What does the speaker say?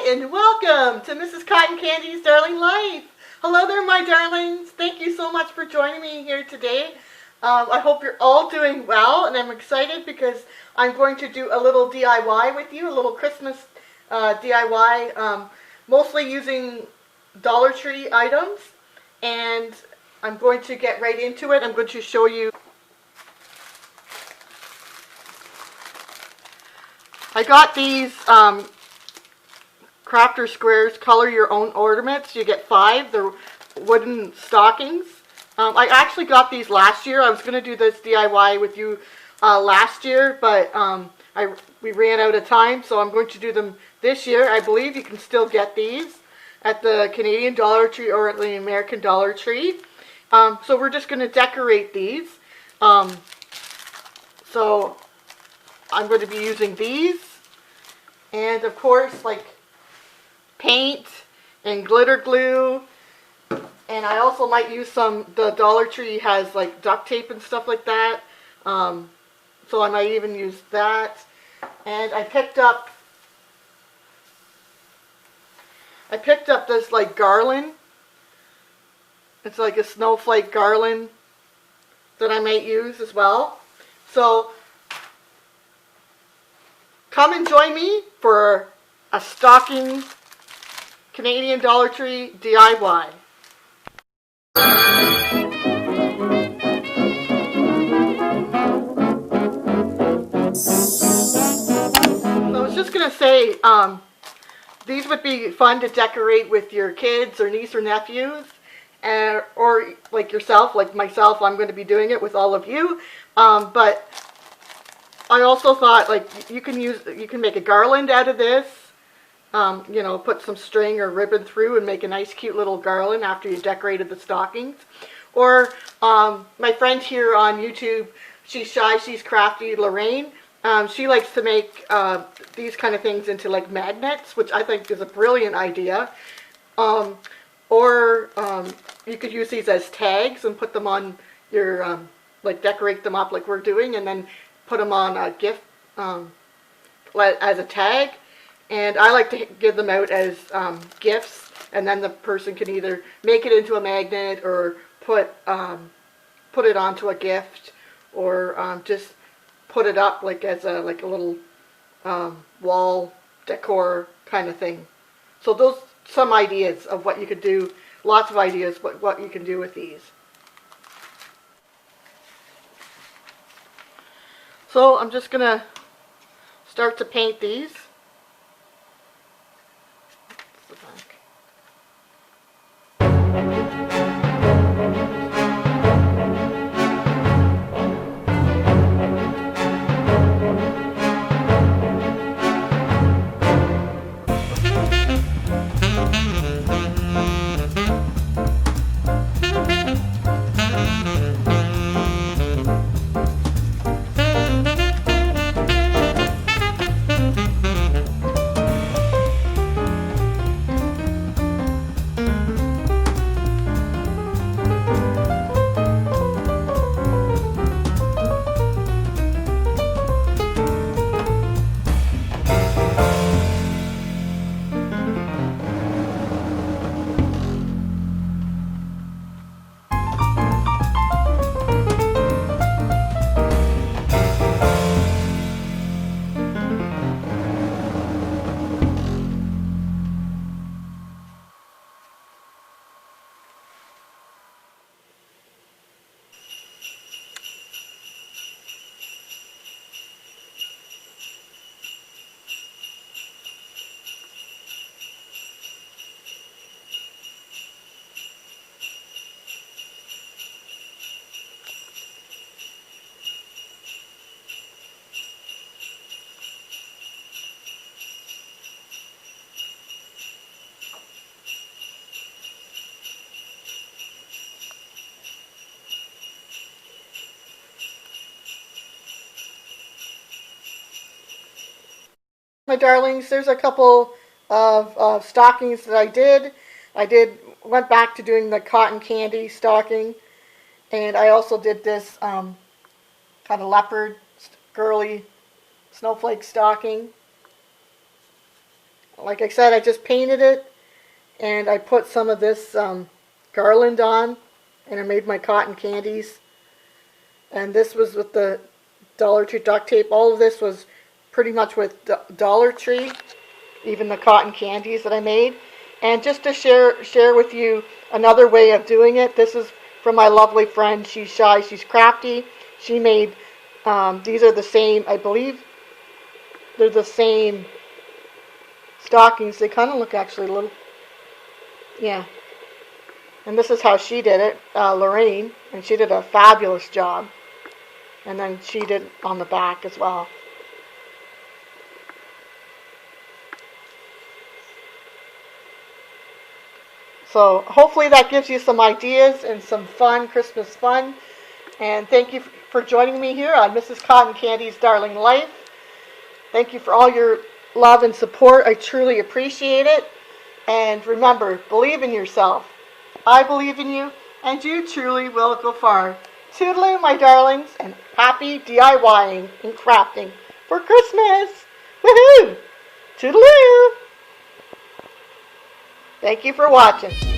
Hi, and welcome to Mrs. Cotton Candy's Darling Life. Hello there, my darlings. Thank you so much for joining me here today. I hope you're all doing well, and I'm excited because I'm going to do a little DIY with you, a little Christmas DIY, mostly using Dollar Tree items, and I'm going to get right into it. I'm going to show you. I got these crafter squares, color your own ornaments. You get 5. They're wooden stockings. I actually got these last year. I was going to do this DIY with you last year, but we ran out of time, so I'm going to do them this year. I believe you can still get these at the Canadian Dollar Tree or at the American Dollar Tree. So we're just going to decorate these. So I'm going to be using these, and of course, like paint and glitter glue, and I also might use some. The Dollar Tree has like duct tape and stuff like that, so I might even use that. And I picked up this like garland. It's like a snowflake garland that I might use as well. So come and join me for a stocking Canadian Dollar Tree DIY. So I was just going to say, these would be fun to decorate with your kids or niece or nephews, or like yourself, like myself. I'm going to be doing it with all of you, but I also thought like you can make a garland out of this. You know, put some string or ribbon through and make a nice cute little garland after you decorated the stockings. Or my friend here on YouTube, she's shy, she's crafty, Lorraine. She likes to make these kind of things into like magnets, which I think is a brilliant idea. Or you could use these as tags and put them on your, like decorate them up like we're doing, and then put them on a gift as a tag. And I like to give them out as gifts, and then the person can either make it into a magnet or put it onto a gift, or just put it up like as a little wall decor kind of thing. So those some ideas of what you could do. Lots of ideas what you can do with these. So I'm just gonna start to paint these. My darlings, there's a couple of stockings that I did. Went back to doing the cotton candy stocking, and I also did this kind of leopard girly snowflake stocking. like I said, I just painted it, and I put some of this garland on, and I made my cotton candies. And this was with the Dollar Tree duct tape. All of this was pretty much with Dollar Tree, even the cotton candies that I made. And just to share with you another way of doing it, this is from my lovely friend. She's shy, she's crafty. She made, these are the same, I believe they're the same stockings. They kind of look actually a little, yeah. And this is how she did it, Lorraine, and she did a fabulous job. And then she did on the back as well. So hopefully that gives you some ideas and some fun, Christmas fun. And thank you for joining me here on Mrs. Cotton Candy's Darling Life. Thank you for all your love and support. I truly appreciate it. And remember, believe in yourself. I believe in you, and you truly will go far. Toodaloo, my darlings, and happy DIYing and crafting for Christmas. Woohoo! Toodaloo! Thank you for watching.